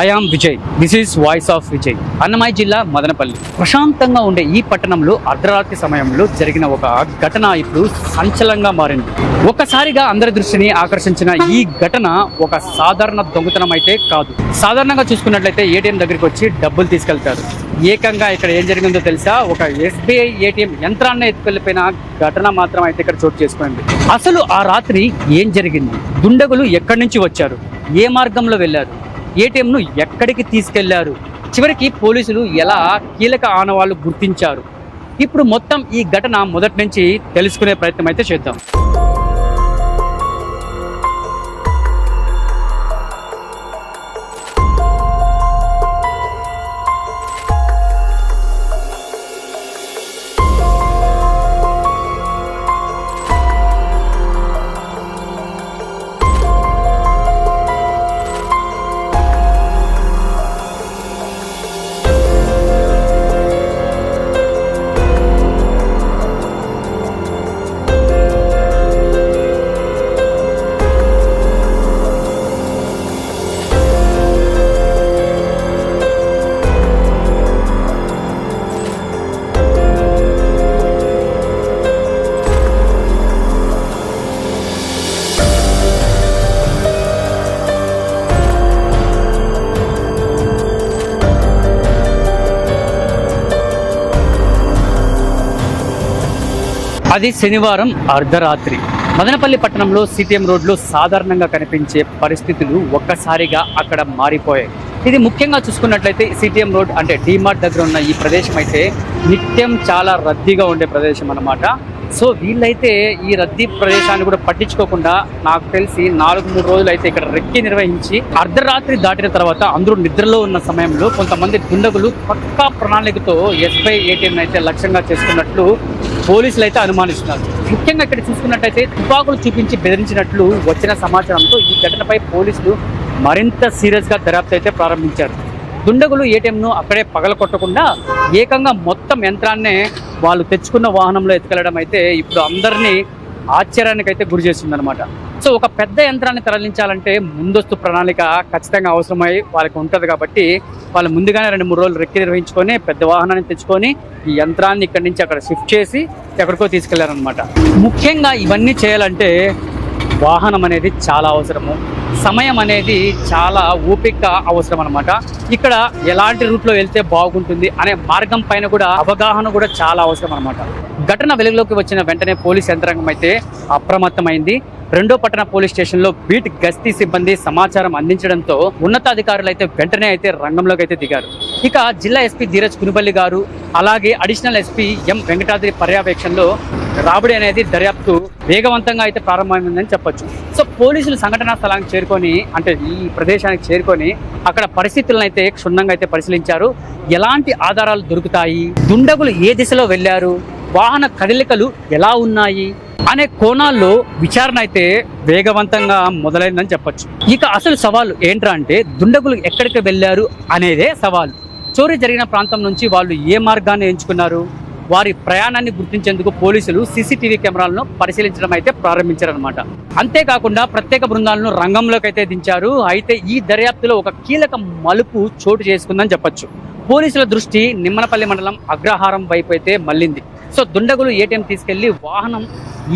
I am Vijay. This is voice of Vijay. Annamayya జిల్లా మదనపల్లి. ప్రశాంతంగా ఉండే ఈ పట్టణంలో అర్ధరాత్రి సమయంలో జరిగిన ఒక ఘటన ఇప్పుడు సంచలనంగా మారింది. ఒక్కసారిగా అందరి దృష్టిని ఆకర్షించిన ఈ ఘటన ఒక సాధారణ దొంగతనం అయితే కాదు. సాధారణంగా చూసుకున్నట్లయితే ఏటీఎం దగ్గరికి వచ్చి డబ్బులు తీసుకెళ్తారు. ఏకంగా ఇక్కడ ఏం జరిగిందో తెలుసా? ఒక SBI ఏటీఎం యంత్రాన్ని ఎత్తుకెళ్ళిపోయిన ఘటన మాత్రం అయితే ఇక్కడ చోటు చేసుకుంది. అసలు ఆ రాత్రి ఏం జరిగింది? దుండగులు ఎక్కడి నుంచి వచ్చారు? ఏ మార్గంలో వెళ్ళారు? ఏటీఎంను ఎక్కడికి తీసుకెళ్లారు? చివరికి పోలీసులు ఎలా కీలక ఆనవాళ్లు గుర్తించారు? ఇప్పుడు మొత్తం ఈ ఘటన మొదటి నుంచి తెలుసుకునే ప్రయత్నం అయితే చేద్దాం. అది శనివారం అర్ధరాత్రి. మదనపల్లి పట్టణంలో సిటిఎం రోడ్లో సాధారణంగా కనిపించే పరిస్థితులు ఒక్కసారిగా అక్కడ మారిపోయాయి. ఇది ముఖ్యంగా చూసుకున్నట్లయితే సిటిఎం రోడ్ అంటే డిమార్ట్ దగ్గర ఉన్న ఈ ప్రదేశం అయితే నిత్యం చాలా రద్దీగా ఉండే ప్రదేశం అన్నమాట. సో వీళ్ళైతే ఈ రద్దీ ప్రదేశాన్ని కూడా పట్టించుకోకుండా నాకు తెలిసి 4-3 రోజులు అయితే ఇక్కడ రెక్కి నిర్వహించి అర్ధరాత్రి దాటిన తర్వాత అందరూ నిద్రలో ఉన్న సమయంలో కొంతమంది దుండగులు పక్కా ప్రణాళికతో SBI ఏటీఎం అయితే లక్ష్యంగా చేసుకున్నట్లు పోలీసులు అయితే అనుమానిస్తున్నారు. ముఖ్యంగా ఇక్కడ చూసుకున్నట్టయితే తుపాకులు చూపించి బెదిరించినట్లు వచ్చిన సమాచారంతో ఈ ఘటనపై పోలీసులు మరింత సీరియస్గా దర్యాప్తు అయితే ప్రారంభించారు. దుండగులు ఏటీఎంను అక్కడే పగలకొట్టకుండా ఏకంగా మొత్తం యంత్రాన్నే వాళ్ళు తెచ్చుకున్న వాహనంలో ఎత్తుకెళ్ళడం అయితే ఇప్పుడు అందరినీ ఆశ్చర్యానికి అయితే గురి చేస్తుందన్నమాట. సో ఒక పెద్ద యంత్రాన్ని తరలించాలంటే ముందస్తు ప్రణాళిక ఖచ్చితంగా అవసరమై వాళ్ళకి ఉంటుంది. కాబట్టి వాళ్ళు ముందుగానే 2-3 రోజులు రెక్కి నిర్వహించుకొని పెద్ద వాహనాన్ని తెచ్చుకొని ఈ యంత్రాన్ని ఇక్కడి నుంచి అక్కడ షిఫ్ట్ చేసి ఎక్కడికో తీసుకెళ్లారనమాట. ముఖ్యంగా ఇవన్నీ చేయాలంటే వాహనం అనేది చాలా అవసరము, సమయం అనేది చాలా ఓపిక అవసరం అనమాట. ఇక్కడ ఎలాంటి రూట్లో వెళ్తే బాగుంటుంది అనే మార్గం పైన కూడా అవగాహన కూడా చాలా అవసరం అనమాట. ఘటన వెలుగులోకి వచ్చిన వెంటనే పోలీస్ యంత్రాంగం అయితే అప్రమత్తమైంది. 2వ పట్టణ పోలీస్ స్టేషన్లో బీట్ గస్తీ సిబ్బంది సమాచారం అందించడంతో ఉన్నతాధికారులు అయితే వెంటనే అయితే రంగంలోకి అయితే దిగారు. ఇక జిల్లా ఎస్పీ ధీరజ్ కునుబల్లి గారు అలాగే అడిషనల్ ఎస్పీ ఎం వెంకటాద్రి పర్యవేక్షణలో రాబడి అనేది దర్యాప్తు వేగవంతంగా అయితే ప్రారంభమైందని చెప్పొచ్చు. సో పోలీసులు సంఘటనా స్థలానికి చేరుకొని అంటే ఈ ప్రదేశానికి చేరుకొని అక్కడ పరిస్థితులను అయితే క్షుణ్ణంగా అయితే పరిశీలించారు. ఎలాంటి ఆధారాలు దొరుకుతాయి, దుండగులు ఏ దిశలో వెళ్ళారు, వాహన కదలికలు ఎలా ఉన్నాయి అనే కోణాల్లో విచారణ అయితే వేగవంతంగా మొదలైందని చెప్పొచ్చు. ఇక అసలు సవాలు ఏంట్రా అంటే దుండగులు ఎక్కడికి వెళ్ళారు అనేదే సవాలు. చోరీ జరిగిన ప్రాంతం నుంచి వాళ్ళు ఏ మార్గాన్ని ఎంచుకున్నారు, వారి ప్రయాణాన్ని గుర్తించేందుకు పోలీసులు CCTV కెమెరాలను పరిశీలించడం అయితే ప్రారంభించారనమాట. అంతేకాకుండా ప్రత్యేక బృందాలను రంగంలోకి అయితే దించారు. అయితే ఈ దర్యాప్తులో ఒక కీలక మలుపు చోటు చేసుకుందని చెప్పొచ్చు. పోలీసుల దృష్టి నిమ్మనపల్లి మండలం అగ్రహారం వైపు అయితే మళ్ళింది. సో దుండగులు ఏటీఎం తీసుకెళ్లి వాహనం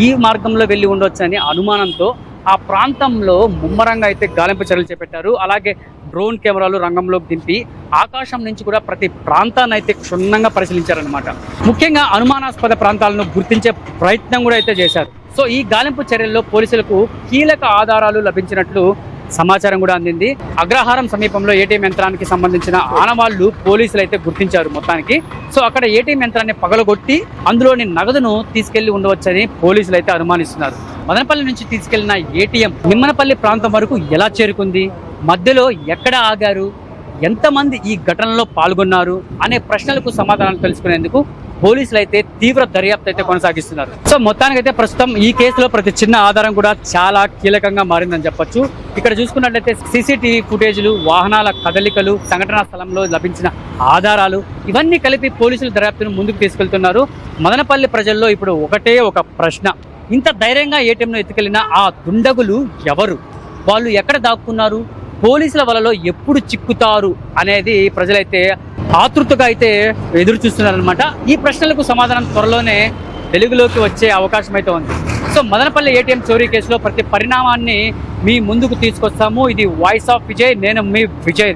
ఈ మార్గంలో వెళ్ళి ఉండొచ్చని అనుమానంతో ఆ ప్రాంతంలో ముమ్మరంగా అయితే గాలింపు చర్యలు చేపట్టారు. అలాగే డ్రోన్ కెమెరాలు రంగంలోకి దింపి ఆకాశం నుంచి కూడా ప్రతి ప్రాంతాన్ని అయితే క్షుణ్ణంగా పరిశీలించారనమాట. ముఖ్యంగా అనుమానాస్పద ప్రాంతాలను గుర్తించే ప్రయత్నం కూడా అయితే చేశారు. సో ఈ గాలింపు చర్యల్లో పోలీసులకు కీలక ఆధారాలు లభించినట్లు సమాచారం కూడా అందింది. అగ్రహారం సమీపంలో ఏటీఎం యంత్రానికి సంబంధించిన ఆనవాళ్లు పోలీసులు అయితే గుర్తించారు మొత్తానికి. సో అక్కడ ఏటీఎం యంత్రాన్ని పగలగొట్టి అందులోని నగదును తీసుకెళ్లి ఉండవచ్చని పోలీసులు అయితే అనుమానిస్తున్నారు. మదనపల్లి నుంచి తీసుకెళ్లిన ఏటీఎం నిమ్మనపల్లి ప్రాంతం వరకు ఎలా చేరుకుంది, మధ్యలో ఎక్కడ ఆగారు, ఎంతమంది ఈ ఘటనలో పాల్గొన్నారు అనే ప్రశ్నలకు సమాధానాలు తెలుసుకునేందుకు పోలీసులు అయితే తీవ్ర దర్యాప్తు అయితే కొనసాగిస్తున్నారు. సో మొత్తానికైతే ప్రస్తుతం ఈ కేసులో ప్రతి చిన్న ఆధారం కూడా చాలా కీలకంగా మారిందని చెప్పొచ్చు. ఇక్కడ చూసుకున్నట్లయితే CCTV ఫుటేజ్లు, వాహనాల కదలికలు, సంఘటనా స్థలంలో లభించిన ఆధారాలు ఇవన్నీ కలిపి పోలీసులు దర్యాప్తును ముందుకు తీసుకెళ్తున్నారు. మదనపల్లి ప్రజల్లో ఇప్పుడు ఒకటే ఒక ప్రశ్న, ఇంత ధైర్యంగా ఏటీఎంను ఎత్తుకెళ్లిన ఆ దుండగులు ఎవరు, వాళ్ళు ఎక్కడ దాక్కున్నారు, పోలీసుల వలలో ఎప్పుడు చిక్కుతారు అనేది ప్రజలైతే ఆతృతగా అయితే ఎదురు చూస్తున్నారనమాట. ఈ ప్రశ్నలకు సమాధానం త్వరలోనే వెలుగులోకి వచ్చే అవకాశం అయితే ఉంది. సో మదనపల్లి ఏటీఎం చోరీ కేసులో ప్రతి పరిణామాన్ని మీ ముందుకు తీసుకొస్తాము. ఇది వాయిస్ ఆఫ్ విజయ్, నేను మీ విజయ్.